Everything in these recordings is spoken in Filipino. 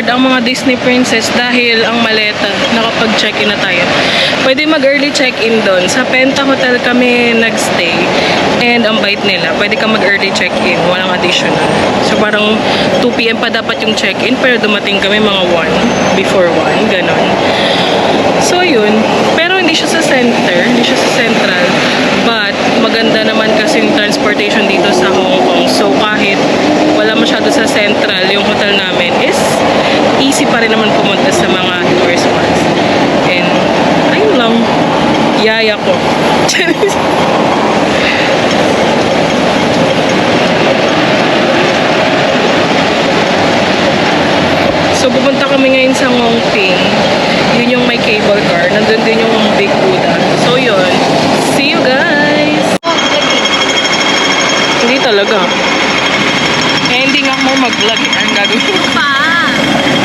board ang mga Disney princess dahil ang maleta, nakapag-check-in na tayo. Pwede mag-early check-in doon. Sa Penta Hotel kami nagstay. And ang bait nila, pwede ka mag-early check-in. Walang additional. So parang 2 PM pa dapat yung check-in, pero dumating kami mga 1, before 1, ganon. So yun. Pero hindi siya sa center, hindi siya sa central. But maganda naman kasi yung transportation dito sa Hong Kong. So kahit wala masyado sa central, yung hotel namin is easy pa rin naman pumunta sa mga tourist spots. And ayun lang, yaya ko. So pupunta kami ngayon sa Ngongping. Yun yung may cable car. Nandun din yung Big Buddha. So yun. See you guys! Hindi talaga. Eh, hindi nga ako mag-vlog. Ang gagawin ko pa.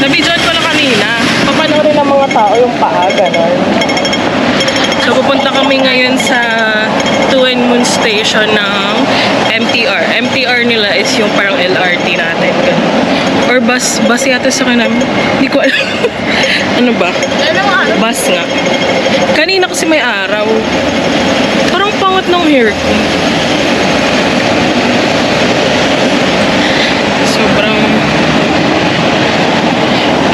Nabidyoan ko na kanina. Papanoorin ng mga tao yung paa. Ganon. So pupunta kami ngayon sa Tuen Mun Station ng MTR. MTR nila is yung parang LRT natin. Ganon. Or bus yata sa kanan. Hindi ko alam. Ano ba? Bus nga. Kanina kasi may araw. Parang pangat ng hair ko. Sobrang...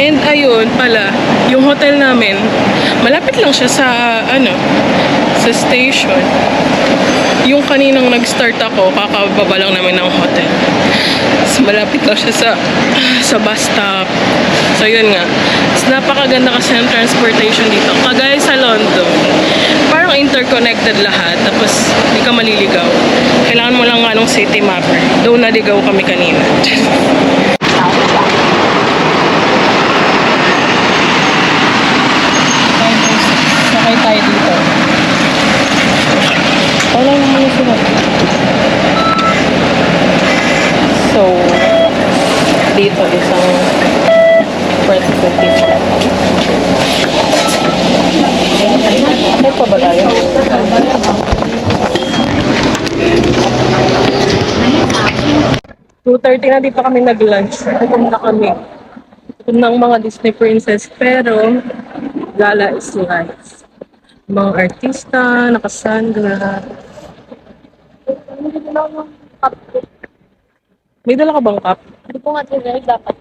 And ayun pala, yung hotel namin, malapit lang siya sa, sa station. Yung kaninang nag-start ako, kakababa lang namin ng hotel. So, malapit lang siya sa bus stop. So, yun nga. So, napakaganda kasi ng transportation dito. Kagaya sa London, parang interconnected lahat. Tapos, hindi ka maliligaw. Kailangan mo lang nga ng city mapper. Though naligaw kami kanina. Sakay tayo dito. Wala naman sila. So, dito isang presentation. Ano pa ba tayo? 2:30 na dito kami nag-lunch. Pupunta kami. Ng mga Disney princess. Pero, gala is live. Mga artista, nakasandra. May dala ka bang cup? Hindi ko nga tinry, dapat.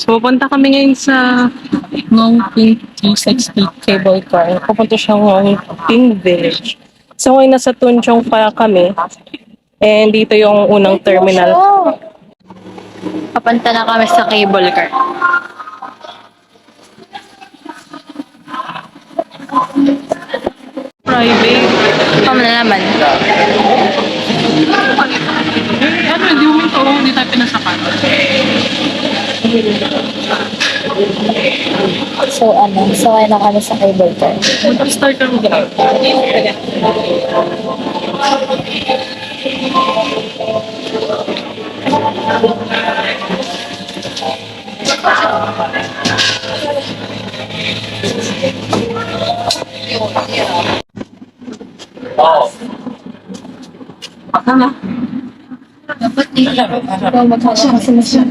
So, pupunta kami ngayon sa Ngongping 360 cable car. Pupunta siya Ngongping Village. So, ngayon nasa Tung Chung pa kami. And dito yung unang terminal. Papunta na kami sa cable car. Private. Kamo na naman. Hindi mo ito. Hindi tayo pinasakan. So, kaya na kami sa cable car. Mag-start kami dito. Ano? Dapat hindi lang. Magkakasya kasi masya.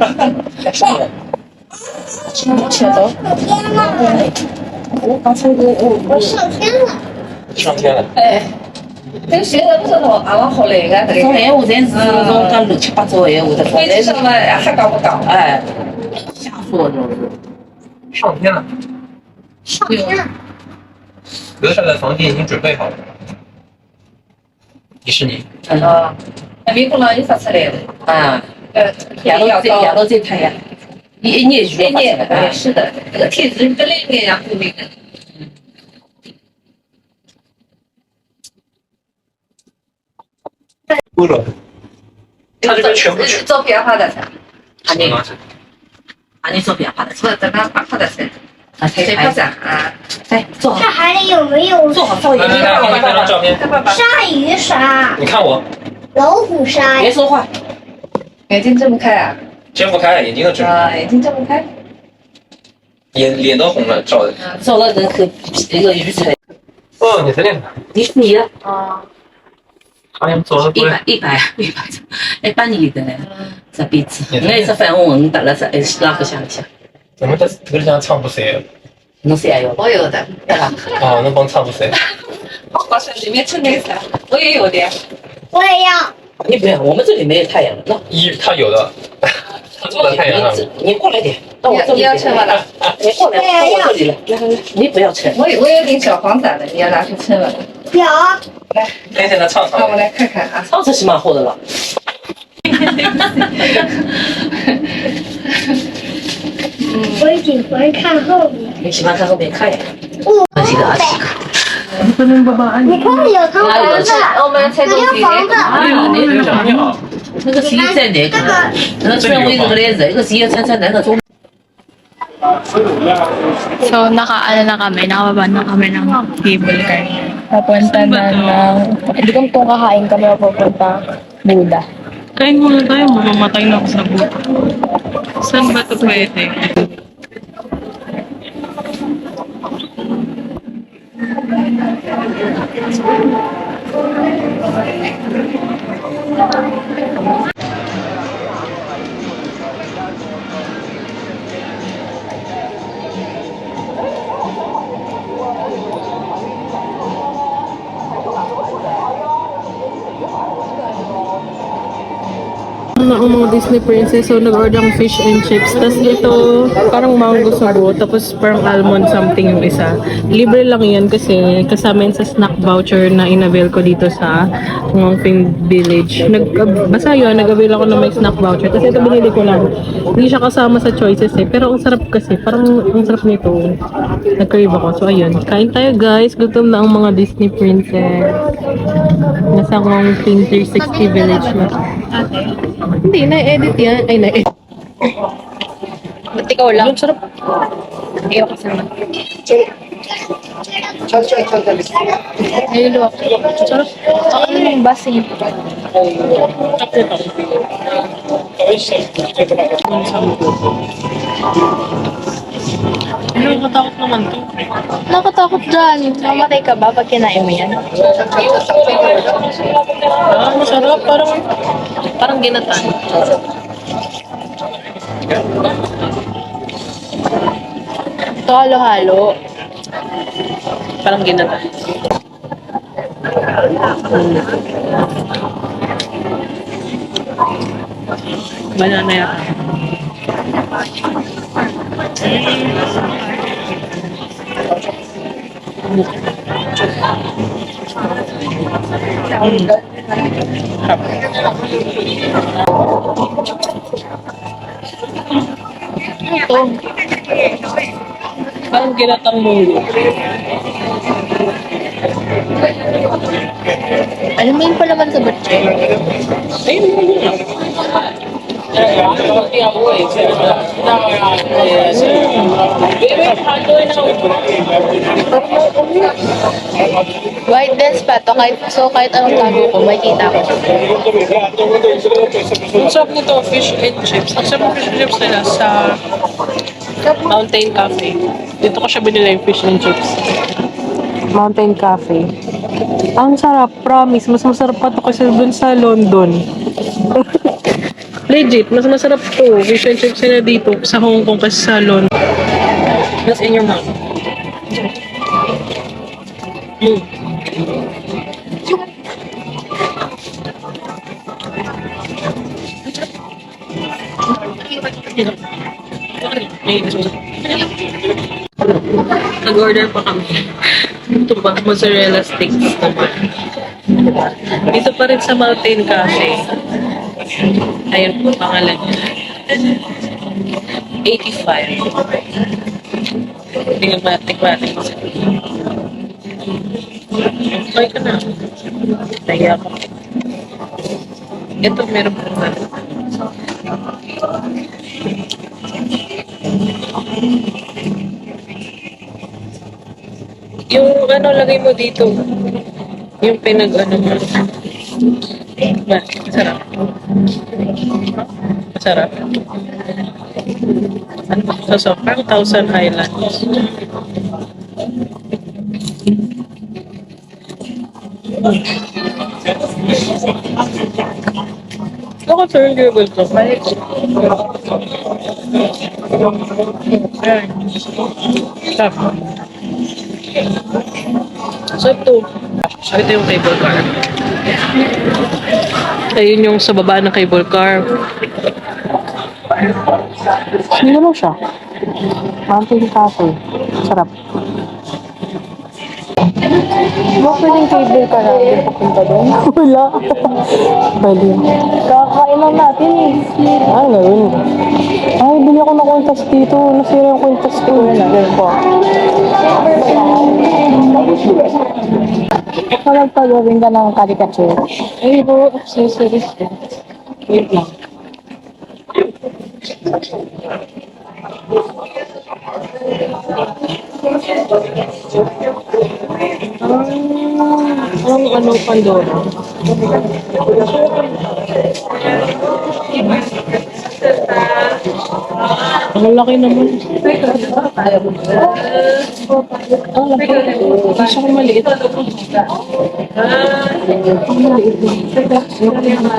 Masya to? 上天了。这个鞋子不是说俺往后来个，这个从闲话真是种讲乱七八糟的闲话，飞机上面还搞不搞？哎，瞎说就是。上天了，留下的房间已经准备好了。迪士尼，那美国人有啥吃来的？啊，天要高，压到这太阳，一年就年年发生是的，这个体质本来应该不明的。不了，他这边全部去。照片发的噻，啊你啊你照片拍的，不是在哪发的噻？啊谁拍噻？啊，来坐好，这海里有没有坐好照来来来，给你拍张照片。看爸爸，鲨鱼鲨、你看我，老虎鲨别？说话，眼睛睁不开啊？睁不开，眼睛都睁不开，啊，眼睛睁不开。脸都红了，照的。照了人和那个鱼才哦，你才练。迪士尼的，啊，好像做的不会。一般你的嘞，这鼻子，那一只反问问打了这，拉不下一下，怎么这个像唱不谁？侬谁有？我有的，对吧？哦，那帮唱不谁？好像里面吃那个啥，我也有的呀。我也要。你不要，我们这里没有太阳的，他有的，他坐在太阳上。你过来点，到我这里。你要吃吗？你过来，到我这里来，来，你不要吃。我有点小黄伞的，你要拿去吃吗？有。来，看现在唱那我唱。来看看啊。上次是蛮厚的了。我只会看后面。你喜欢看后面看呀？我这是个阿西卡。你看有套房子，我们吃东西。有房子。哎呀，你好。那个是在那个，那个圈围这个的，这个是一餐餐那个中。 So, nakababa na kami ng cable car. Papunta na ng... Hindi ko kung kakain kami o pupunta Buda. Kain muna tayo, mamamatay na ako sa buto. Saan ba ito pwede? Na ang mga Disney princess, so nag-order ang fish and chips. Tapos ito, parang mango sugo, tapos parang almond something yung isa. Libre lang yan kasi kasama yun sa snack voucher na inavail ko dito sa Ngongping Village. Basta yun, nag-avail ako na may snack voucher. Kasi ito binili ko lang. Hindi siya kasama sa choices eh. Pero ang sarap kasi, parang ang sarap nito. Nag-crave ako. So ayun, kain tayo guys. Gutom na ang mga Disney princess. Nasa Ngongping 360 Village na. Hindi, na-edit yan. Ay, na-edit. Ba't ikaw lang? Ang sarap. Ayaw kasi naman. Nililo ako. Sarap. Ako naman yung basing. Ano, katakot naman to. Nakatakot dyan. Mamatay ka ba pag kinain mo yan? Ah, masarap. Parang ginatan. Ito halo-halo. Parang ginatan. Banana yata. Ito. Parang ginatang munggo. Alam mo yun pa naman sa batche. Ayun, munggo lang. White dense pa to. Kahit anong tago ko, makikita ko. Ang sarap nito, fish and chips. Ang sarap ng fish and chips nila sa Mountain Cafe. Dito ko siya binili yung fish and chips. Mountain Cafe. Ang sarap, promise. Mas masarap pa to kasi dun sa London. Legit, mas masarap to. Fish and chips nila dito sa Hong Kong kasi sa London. That's in your mouth. Nag-order pa kami. Ito ba? Mozzarella sticks naman. Dito pa rin sa Mountain Cafe. Ayun po, pangalan niya. 85. Tingnan natin. Okay ka na. Naya ako. Ito, meron po na. Yung ano, lagay mo dito. Yung pinag-ano mo. Ba, masarap. Masarap. Ano ba? So, parang Thousand Highlands. Sir, cable to. Ayan. Stop. So, ito. So, ito yung cable car. Ayun yung sa baba ng cable car. Sino lang siya? Mountain Cafe. Sarap. Bakit pwedeng cable car natin papunta doon? Wala. Pwede. Kakain lang natin eh. Ah, gawin. Ay, bili ako ng kwintas dito. Nasira yung kwintas ko. Ganun po. Kapag pagawin ka ng caricature. Ay, po. Accessories. Wait lang. Ang ano, Pandora. Ang laki naman. Ang laki. Gusto ko maliit. Ang maliit na.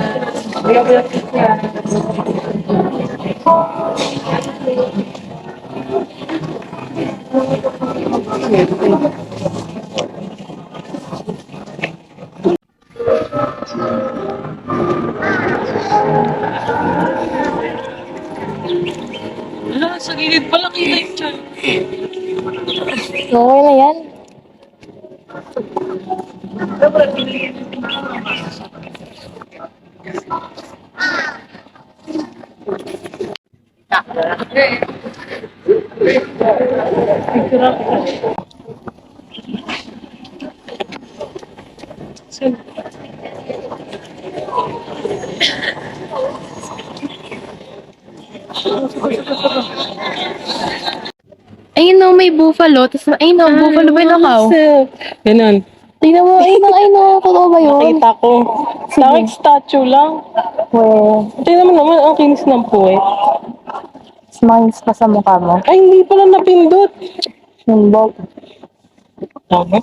Sa gilid pala kita yung tiyan. Okay na yan. Ayun no, may buffalo. Tapos, ayun no, buffalo ba yung nakaw? Ganun. Tingnan mo, ayun no. Totoo ba yun? Nakita ko. Bakit statue lang? Well, Tingnan mo naman, ang kinis ng puwet. smiles pa sa mukha mo. Ay, hindi pala napindot. Yung bog. Tama.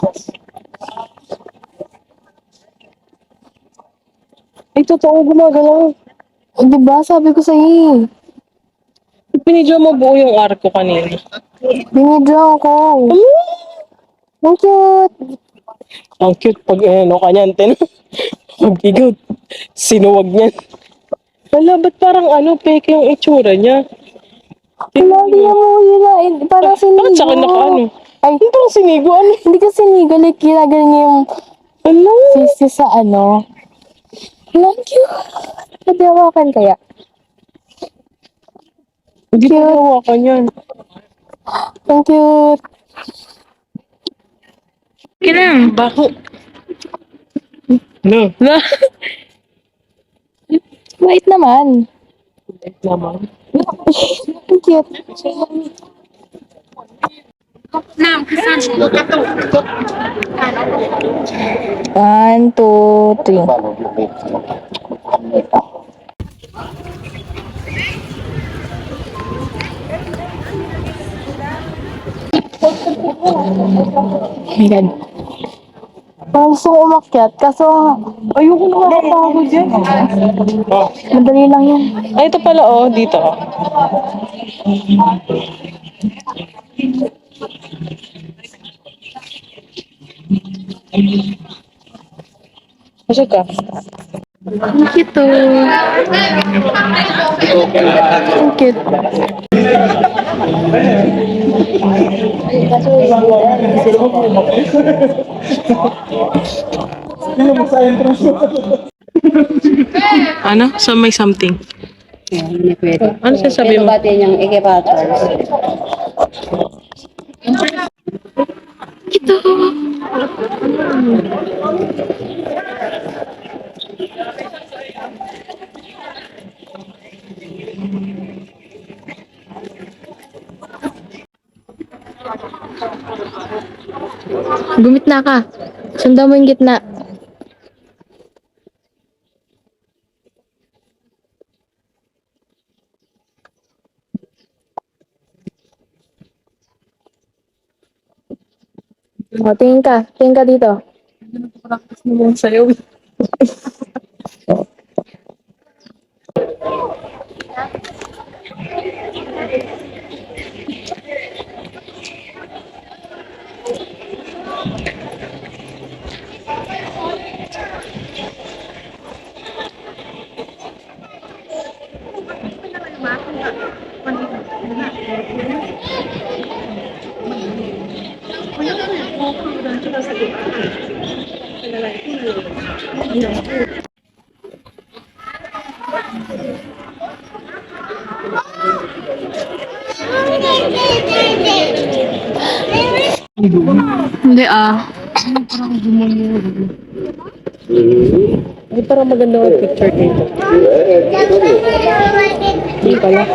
Ay, totoo, gumagalaw. Diba, sabi ko sa'yo. Pinidyo mo buo yung arko kanina. Binidyo ko. Ang cute. Ang cute pag ano kanyan, ten. Magbigot. Sinuwag niyan. Wala, ba't parang ano, peke yung itsura niya? Lagi na mo yun. Parang sinigo. Bakit sa akin naka-ano? Ay, Hindi parang sinigo, ano? hindi ka sinigo. Like, ginagaling niya yung Ano? sisi sa ano. Ang cute. Pwede hawakan kaya? Hindi ko hawakan yan. Ang cute. Kinang. Bako. No. Na. Wait naman. Naman. Ang cute. One, two, three. Oh my God. Parang gusto ko umakyat, kaso Ayoko na makapagod yan. madali lang yan. Ay, ito pala, oh. Dito, oh. Masya ka? Ang cute oh. Ang cute. Ano? So may something. Hindi pwede. Ano sasabi Pero mo? bati niyang ikipaters. Ito. Gumitna ka. Sundan mo yung gitna. O, tingin ka. Tingin ka dito. Naman sa'yo. Hindi ah. Ay, parang maganda ang picture dito. Hindi pala.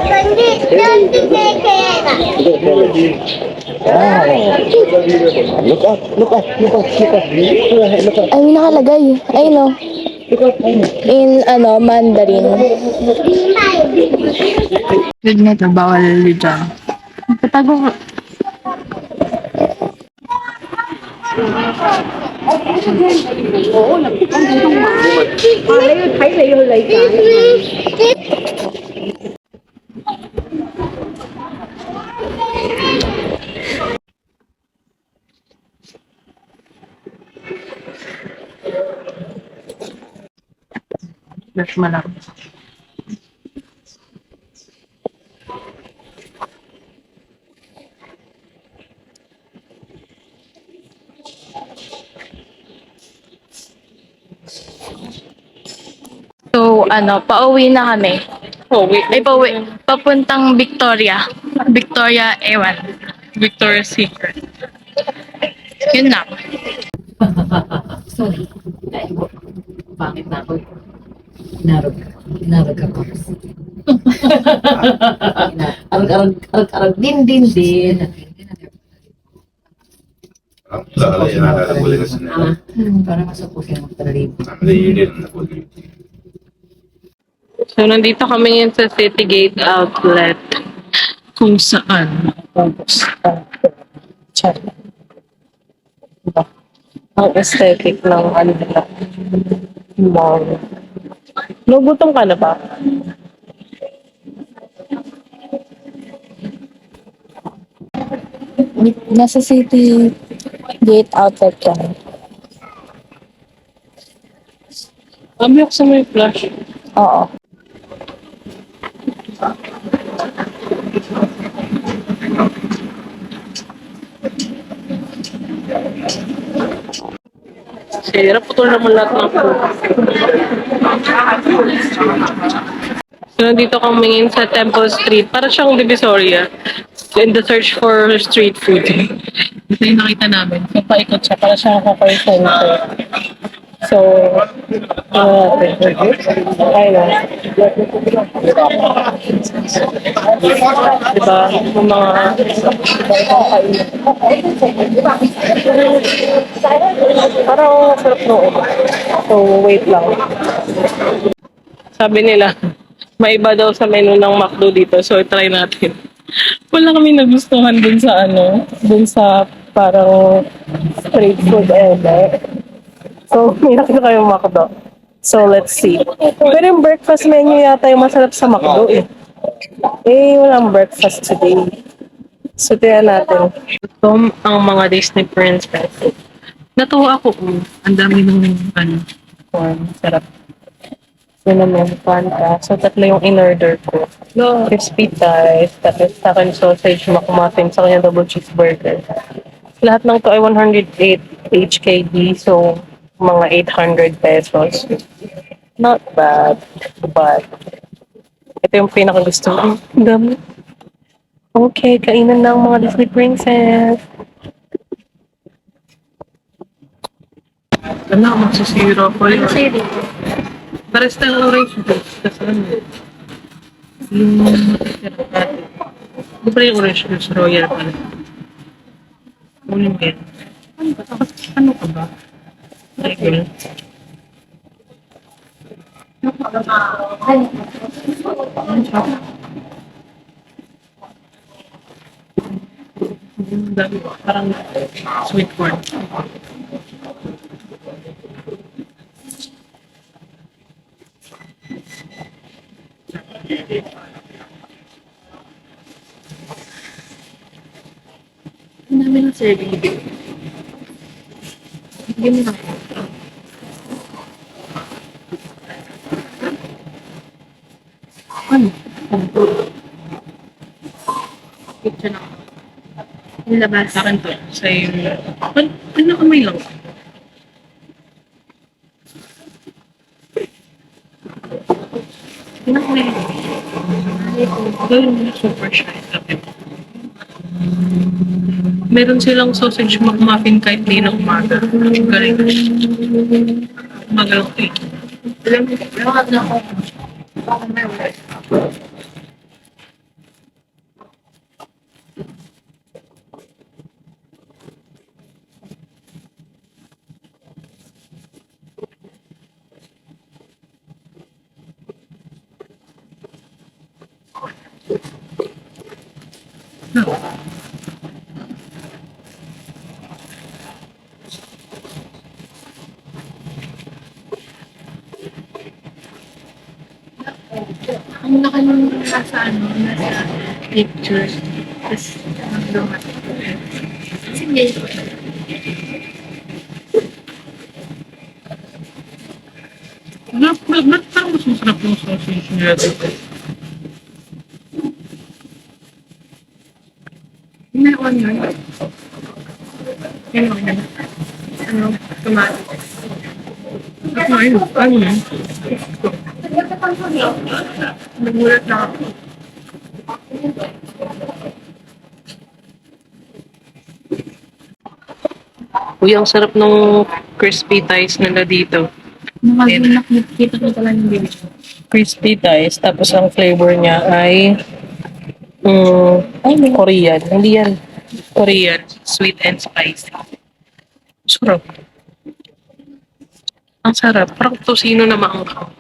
Ay, may nakalagay. Ay, no. In, Mandarin. Good na ito, bawal dyan. Patago ko. Mas malaki. So, pauwi na kami. Pauwi. Ay, pauwi. Papuntang Victoria. Victoria, ewan. Victoria's Secret. Yun na. Sorry. Ay, pangit na ako. Inarag ako. Arag, din. Para masapusin ang tarib. So, nandito kami ngayon sa City Gate Outlet. Kung saan makapagos ang chat. Diba? Ang aesthetic ng nila. Mall. Nagutom ka na ba? Nasa City Gate Outlet kami. Amiyok sa may flash. Oo. Sira, putol naman lahat ng food. So, nandito kami ngayon sa Temple Street. Para siyang Divisoria. In the search for street food. Ito yung nakita namin. So, paikot siya. Para siyang Hawker Center. So, okay na. Diba? Yung mga parang sarap noon. So, wait lang. Sabi nila, may iba daw sa menu ng McDo dito. So, try natin. Wala kami nagustuhan dun sa parang street food ever. So, may nakita kayong McDo. So, let's see. Pero yung breakfast menu yata yung masarap sa McDo eh. Eh, walang breakfast today. So, tiyan natin. Ito ang mga Disney Princess. Natuwa ako kung ang dami ng corn. Sarap. Cinnamon, Fanta. So, tatlo yung in-order ko. Crispy thighs, tapos sa akin sausage, McMuffin, sa kanya double cheeseburger. Lahat ng to ay 108 HKD. So, mga 800 pesos. Not bad. But, ito yung pinakagusto ko. Ang dami. Okay, kainan ng mga Disney Princess. Ano, magsisira ko yun. Pares tayong orange juice. Kasi ano, yung matitira natin. Di ba yung orange juice royal pala? Uling yan. Ano ka ba? Ay, girl. Dami ba? Parang sweet corn. namin ng serving. Bigyan mo na. Ano? Picture na. Yung labas. Sa akin to. Sa yung... Pinakamay lang. Pinakamay lang. Gawin mo super shy. Meron silang sausage McMuffin kahit di na umaga. Galing. Umaga lang eh. Alam mo, lahat na ako. Baka may wala. Ang laki nung nasa pictures. Tapos, nagdumat. Sige. Ba't parang mas masarap yung sausage nila dito? May onion. May onion. Ano? Tomato. Ano yun? Nagulat na ako. Uy, ang sarap ng crispy thighs nila dito. Mga nakikita ko talaga ng baby. Crispy thighs, tapos ang flavor niya ay Korean. Hindi yan. Korean. Sweet and spicy. Sarap. Ang sarap. Parang tosino na maanghang.